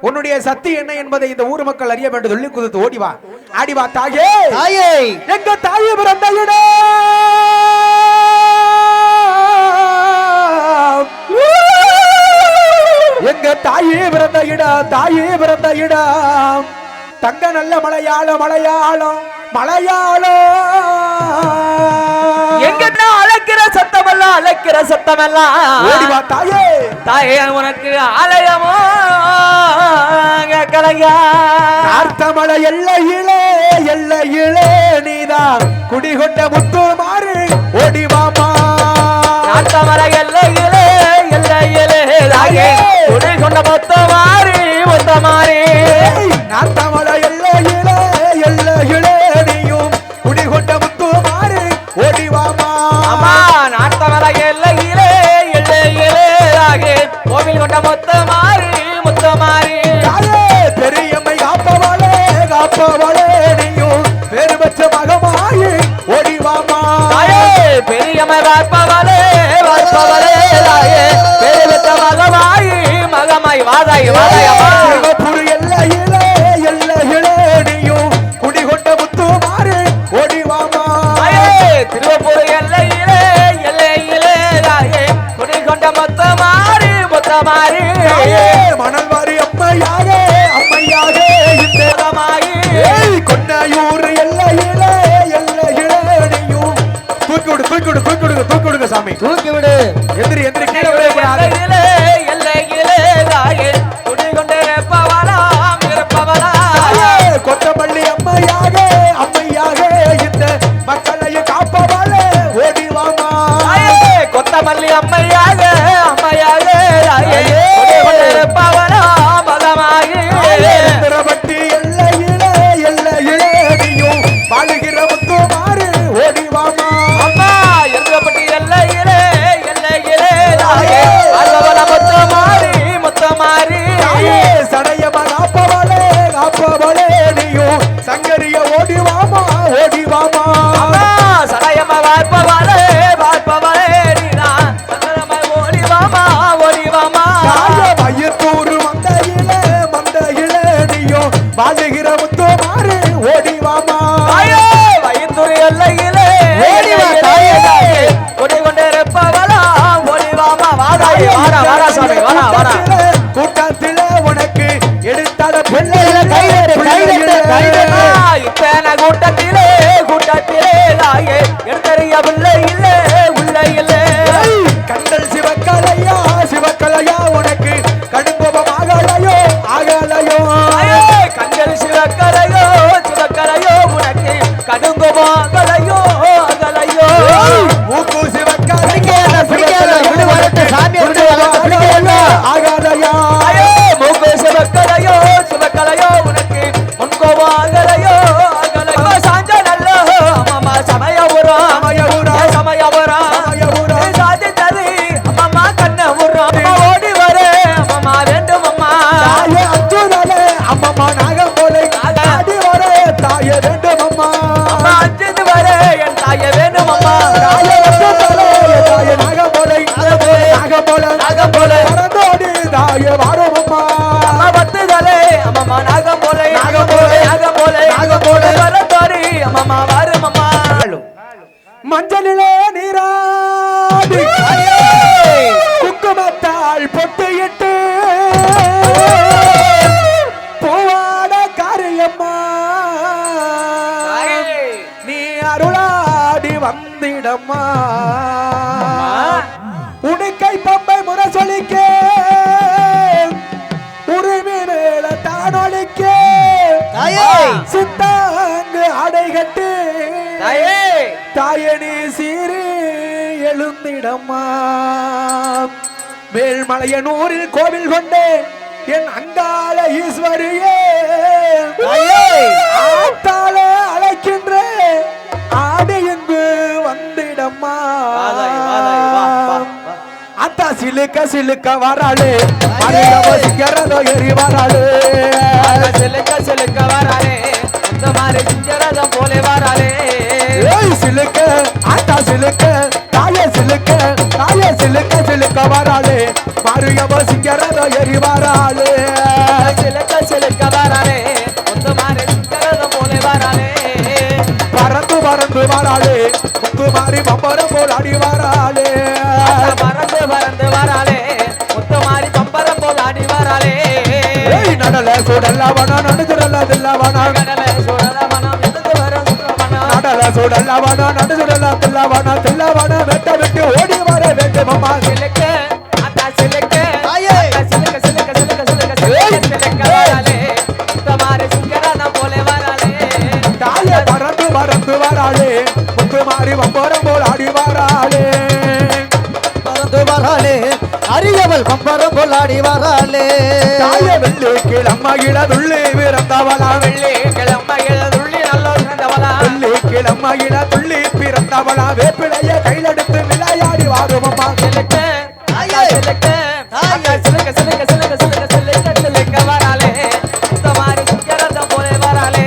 உன்னுடைய சக்தி என்ன என்பதை இந்த ஊர் மக்கள் அறிய வேண்டும். சொல்லி குதித்து ஓடிவா ஆடிவா தாயே தாயே எங்க தாயே பிறந்த இடம் எங்க தாயே பிறந்த இடம் தாயே பிறந்த இடம் தங்க நல்ல மலையாளம் மலையாளம் மலையாளம் எங்க அழைக்கிற சத்தமெல்லாம் அழைக்கிற சத்தமெல்லாம் ஓடிவா தாயே தாயே உனக்கு ஆலயமோ கலையா நார்த்தமலை எல்லையிலே எல்லையிலே நீதான் குடிகொண்ட முத்து மாறு ஓடிவாமா நார்த்தமலை எல்லையிலே எல்லையிலே தாயே குடிகொண்ட முத்து மாறி முத்த மாறி நார்த்தமலை எல்லையிலே எல்லையிலே நீயும் குடிகொண்ட முத்து மாறு ஓடிவாமா அம்மா நார்த்தமலை எல்லையிலே எல்லையிலே தாயே கோவில் கொண்ட முத்த மாறி முத்த மாறி பெரியம்மை காப்பவளே காப்பவளே நீயும் வேறு பெற்ற மகமாயி ஓடிவாமா பெரியம்மை பார்ப்பவளே பார்ப்பவளே தாயே வேறு பெற்ற மகமாயி மகமாய் வாதாய் வாதாயம்மா சிவப்புரு எல்லையிலே எல்லையிலே நீயும் குடிகொண்ட முத்து மாறு ஓடிவாமா திருவப்பூர் எல்லையிலே எல்லையிலே தாயே குடிகொண்ட மொத்த மாறி மொத்த மாறி மணல் வாரி அம்மையாக அம்மையாக இந்த கொன்னையூர் எல்லையிலே எல்லையிலே நீயும் தூக்கி விடு தூக்கி விடு தூக்கி விடுங்க தூக்கி விடுங்க சாமி தூக்கி விடு எந்திரி எந்திரி கீழே விடக்கூடாது எல்லையிலே தாயே குடிகொண்டே இருப்பவளாம் இருப்பவளாம் கொத்தமல்லி அம்மையாக அம்மையாக இந்த மக்களை காப்பவளே ஓடிவாமா கொத்தமல்லி அம்மையாக அம்மையாக தாயே குடிகொண்டே இருப்பவளாம் மகமாகி திரவட்டி எல்லையிலே எல்லையிலே நீயும் வாழுகிற முத்து மாறு ஓடிவாமா அம்மா எருகப்பட்டி எல்லையிலே எல்லையிலே தாயே அல்வவள முத்த மாறி முத்த மாறி சடையமா காப்பவளே காப்பவளே நீயும் சங்கரிய ஓடிவாமா ஓடிவாமா அம்மா சடையம்மா பார்ப்பவளே பார்ப்பவளே நீதான் சங்கரம்மா ஓடிவாமா ஓடிவாமா மையத்தூர் மந்தையிலே மந்தையிலே நீயும் வாழுகிற முத்து மாறு ஓடிவாமா வயத்தூர் எல்லையிலே ஓடிவா தாயே கொடி கொண்டே இருப்பவளா ஓடிவாமா வாதாயே வாடா வாடா சாமி வாடா வாடா கூட்டத்திலே உனக்கு எடுத்தாட பிள்ளை இப்ப கூட்டத்திலே கூட்டத்திலே தாயே எடுத்தறிய பிள்ளை இல்ல உள்ள இல்ல கண்டல் சிவக்கலையா சிவக்கலையா உனக்கு கடுங்கோபம் ஆகலையோ ஆகலையோ கண்கள் சிவக்கலையோ சிவக்கலையோ உனக்கு கடுங்கோபம் அகலையோ அகலையோ மூக்கு சிவக்கலையா ஆகலையா மூக்கு சிவக்கலையோ சிவக்கலையோ உனக்கு முன்கோபம் அகலையோ அகலையோ சாஞ்ச நல்லோ அம்மா சமயபுரம் சமயபுரம் சமயபுரம் சமயபுரம் சாதித்தது அம்மா கண்ண உரம் ஓடி வரே அம்மா வேண்டும் அம்மா தாயே அச்சுதலே அம்மம்மா நாகம் போலே ஆடி வரே தாயே வேண்டும் அம்மா அம்மா அஞ்சது வரே என் தாய வேண்டும் அம்மா தாயே அச்சுதலே தாயே நாகம் போலே நாகம் போலே நாகம் போலே பறந்தோடி தாயே வாரும் அம்மா அம்மா பத்துதலே அம்மா நாகம் போலே நாகம் போலே நாகம் போலே நாகம் போலே வரத்தோடி அம்மா வரும் அம்மா மஞ்சளிலே நீராடி குங்குமத்தாள் பொட்டியிட்டு பூவாட காரியம்மா நீ அருளாடி வந்திடம்மா உடுக்கை பம்பை முரசொலிக்க உரிமை மேல தானொலிக்க சித்தாங்கு அடை கட்டு தாயணி சீரி எழுந்திடம்மா மேல்மலையனூரில் கோவில் கொண்டே என் அங்காள ஈஸ்வரியே ஆத்தால அழைக்கின்ற ஆடு எங்கு வந்திடம்மா அத்தா சிலுக்க சிலுக்க வராளே சிங்கரதோ எரி வராளே சிலுக்க சிலுக்க வராளே இந்த மாதிரி சிங்கரதம் போலே வராளே சிலுக்க ஆத்தா சிலுக்க தாயே சிலுக்க தாயே சிலுக்க சிலுக்க வராளே மாரியம்ம சிங்கரதோ எரி வராளே முத்து வாராளே முத்து மாறி பம்பரம் போல் அடி வாராளே பறந்து பறந்து வராளே முத்தமாரி பம்பரம் போல் ஆடி வராளே நடல சூடல்லவனா நடுதுடல்ல தில்லவனா கடல சுடலவனா எதுக்கு வர சுடலவனா நடல சூடல்லவனா நடுதுடல்ல தில்லவனா தில்லவனா வெட்ட வெட்டி ஓடி வர வேண்டும் அம்மா சிலுக்க அத்தா சிலுக்க தாயே. சிலுக்க சிலுக்க சிலுக்க சிலுக்க சிலுக்க சிலுக்க வராளே முத்தமாரி சுங்கரான போலே வராளே தாயே பறந்து பறந்து வாராளே முத்து மாறி பம்பரம் போல் அடி வாராளே பறந்து வராளே அரியவள் பம்பரம் போலாடி வராளே தாய வெள்ளி கிளம்மையில துள்ளி பிறந்தவளா வெள்ளி கிளம்பையில் துள்ளி நல்லோர் சிறந்தவளா வெள்ளி கிளம்மையில துள்ளி பிறந்தவளா வேப்பிலைய கையிலெடுத்து விளையாடி வாருமம்மா சிலுக்க அத்தா சிலுக்க அத்தா சிலுக்க சிலுக்க சிலுக்க சிலுக்க சிலுக்க சிலுக்க வராளே முத்தமாரி சுங்கரான போலே வராளே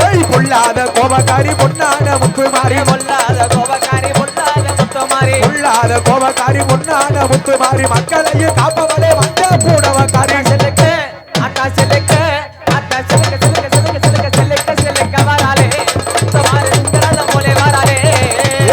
ஏய் பொல்லாத கோபக்காரி பொன்னான முத்து மாறி பொல்லாத கோபக்காரி பொல்லாத முத்தமாரி பொல்லாத கோபக்காரி பொன்னான முத்து மாறி மக்களையும் காப்பவளே வந்த பூடவக்காரி சிலுக்க அத்தா சிலுக்க அத்தா சிலுக்க சிலுக்க சிலுக்க சிலுக்க சிலுக்க சிலுக்க வராளே முத்தமாரி சுங்கரான போலே வராளே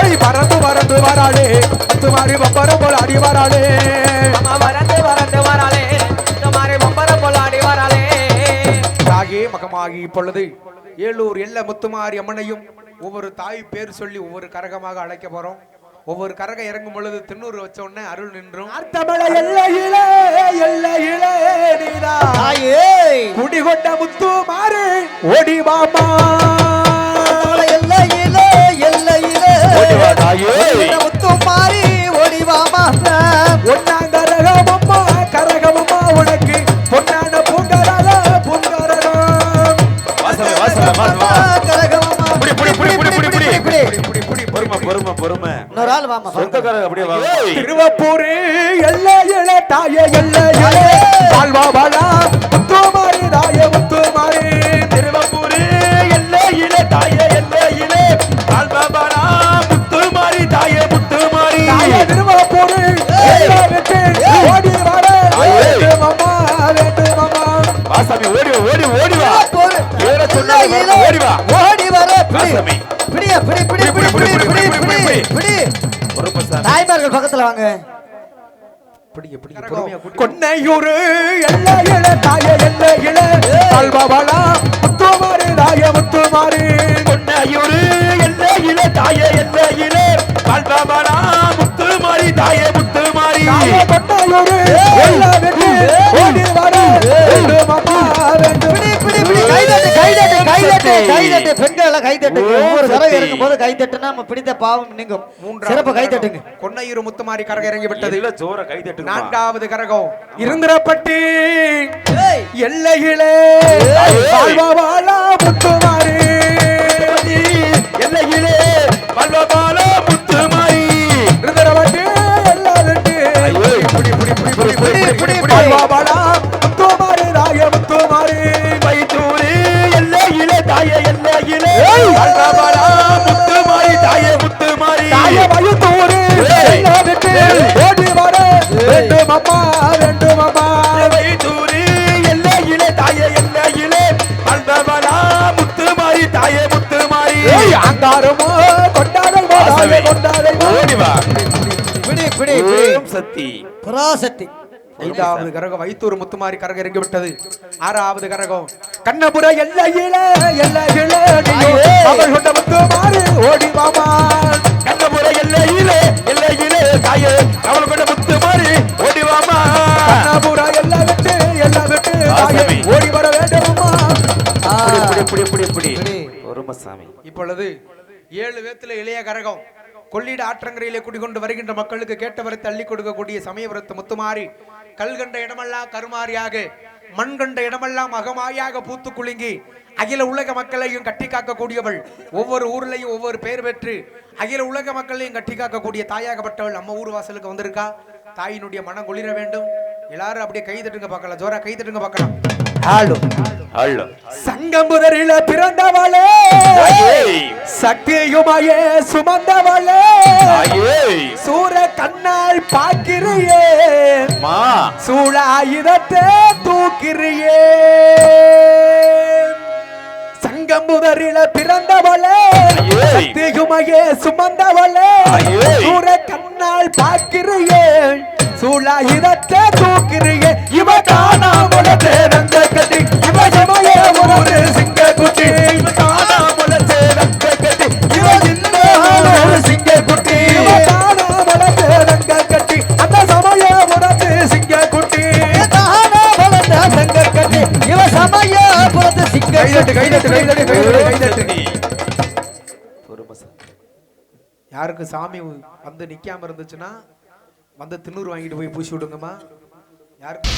ஏய் பறந்து பறந்து வராளே முத்து மாறி பம்பரம் போல் அடி வராளே அம்மா வரந்து வரந்து வராளே முத்தமாரி பம்பரம் போல் ஆடி வராளே தாயே மகமாகி இப்பொழுது ஏலூர் எல்ல முத்துமாரி அம்மனையும் ஒவ்வொரு தாய் பேர் சொல்லி ஒவ்வொரு கரகமாக அழைக்க போறோம். ஒவ்வொரு கரகம் இறங்கும் பொழுது திண்ணூறு வச்ச உடனே அருள் நின்றும். அர்த்தமலை எல்லையிலே எல்லையிலே நீதா தாயே குடிகொண்ட முத்துமாரி ஓடி வாமா எல்லையிலே எல்லையிலே முத்து மாறி ஓடிவாமா ஒன்னாங்கரகமம்மா கரகமம்மா உனக்கு பொன்னான பூங்கரக பூங்கரகம் இன்னொரு ஆள் வாமா திருவப்பூர் எல்லையிலே தாயே எல்லையிலே வாழ்வாளா முத்துமாரி தாயே முத்துமாரி திருவப்பூர் எல்லையிலே தாயே எல்லையிலே வாழ்வாளா முத்துமாரி தாயே முத்துமாரி தாயே திருவப்பூர் எல்லையிலே ஓடி வர வேண்டும் அம்மா வேண்டும் அம்மா வாசாமி ஓடி ஓடி ஓடி வா பேர சொன்னால ஓடி வா ஓடி வர வாசாமி பிடியா பிடி பிடி பிடி பிடி பிடி பிடி பிடி தாய்மார்கள் பக்கத்துல வாங்க கொன்னையூர் எல்லையில தாய எல்லையில வாழ்வாளா முத்துமாரி தாய முத்துமாரி கொன்னையூர் எல்லையில தாய எல்லையில வாழ்வாளா முத்துமாரி தாய முத்துமாரி கொன்னையூர் எல்லாருக்கு ஓடி வர வேண்டும் அம்மா வேண்டும் பிடி பிடி பிடி கைதட்டு கைதட்டு கைதட்டு கைதட்டு பெண்கள் எல்லாம் கைதட்டு ஒவ்வொரு தடவை இறங்கும் போது கைதட்டுனா நம்ம பிடித்த பாவம் நீங்கும் சிறப்பு கைதட்டுங்க கொன்னையூர் முத்துமாரி கரகம் இறங்கி விட்டது ஜோர கை தட்டுங்க. நான்காவது கரகம் இருந்திரப்பட்டி எல்லையிலே வாழ்வாளா முத்துமாரி எல்லையிலே வாழ்வாளா முத்துமாரி இருந்திரப்பட்டி வாழ்வாளா முத்துமாரி தாய முத்துமாரி வைத்தூரி எல்லையிலே தாய எல்லையிலே வாழ்வாளா முத்துமாரி தாய முத்துமாரி தாய வைத்தூரி ஓடி வர வேண்டும் அம்மா வேண்டும் அம்மா வைத்தூரி எல்லையிலே தாய எல்லையிலே வாழ்வாளா முத்துமாரி தாய முத்துமாரி ஆங்காரமோ கொண்டாடமோ கொண்டாடமோ ஓடி வா பிடி பிடி ஓம் சக்தி பராசக்தி ஐந்தாவது கரகம் வைத்தூர் முத்துமாரி கரகம் இறங்கி விட்டது. ஆறாவது கரகம் கண்ணபுர எல்லையிலே எல்லையிலே அவள் கொண்ட முத்துமாரி ஓடி வாமா கண்ணபுர எல்லையிலே எல்லையிலே தாயே அவள் கொண்ட முத்துமாரி ஓடி வாமா கண்ணபுர எல்லாம் விட்டு தாயே ஓடி வர வேண்டுமா பொறுமசாமி. இப்பொழுது 7 வேத்துல இளைய கரகம் கொள்ளிட ஆற்றங்கரையிலே குடிகொண்டு வருகின்ற மக்களுக்கு கேட்டவரை தள்ளி கொடுக்கக்கூடிய சமயபுரத்து முத்துமாரி கல்கண்ட இடமெல்லாம் கருமாரியாக மண் கண்ட இடமெல்லாம் அகமாயாக பூத்து குலுங்கி அகில உலக மக்களையும் கட்டி காக்கக்கூடியவள். ஒவ்வொரு ஊர்லையும் ஒவ்வொரு பெயர் பெற்று அகில உலக மக்களையும் கட்டி காக்கக்கூடிய தாயாகப்பட்டவள் நம்ம ஊர் வாசலுக்கு வந்திருக்கா. தாயினுடைய மனம் குளிர வேண்டும். எல்லாரும் அப்படியே கை தட்டுங்க பார்க்கலாம், ஜோரா கை தட்டுங்க பார்க்கலாம். சங்கம்புதரில பிறந்தவளே சக்தியுமாயே சுமந்தவளே சூர கண்ணால் பாக்கிறியே சூழாயுதத்தை தூக்கிறியே. சங்க சிங்கம் முதரில பிறந்தவளே சத்தியுமையே சுமந்தவளே சூர கண்ணால் பார்க்கிறியே சூழாயிரத்தை தூக்கிறியே இவ காணாமல தேரங்க கட்டி இவ சமய ஒரு சிங்க குட்டி இவ காணாமல தேரங்க கட்டி இவ ஒரு சிங்க குட்டி இவ காணாமல தேரங்க கட்டி அந்த சமய ஒரு சிங்க குட்டி காணாமல தேரங்க கட்டி இவ சமய புறத்து சிங்க கைதட்டு கைதட்டு கைதட்டு கைதட்டு கைதட்டு பொறுமசாமி யாருக்கு சாமி வந்து நிக்காம இருந்துச்சுன்னா வந்து திண்ணூறு வாங்கிட்டு போய் பூசி விடுங்கம்மா யாருக்கு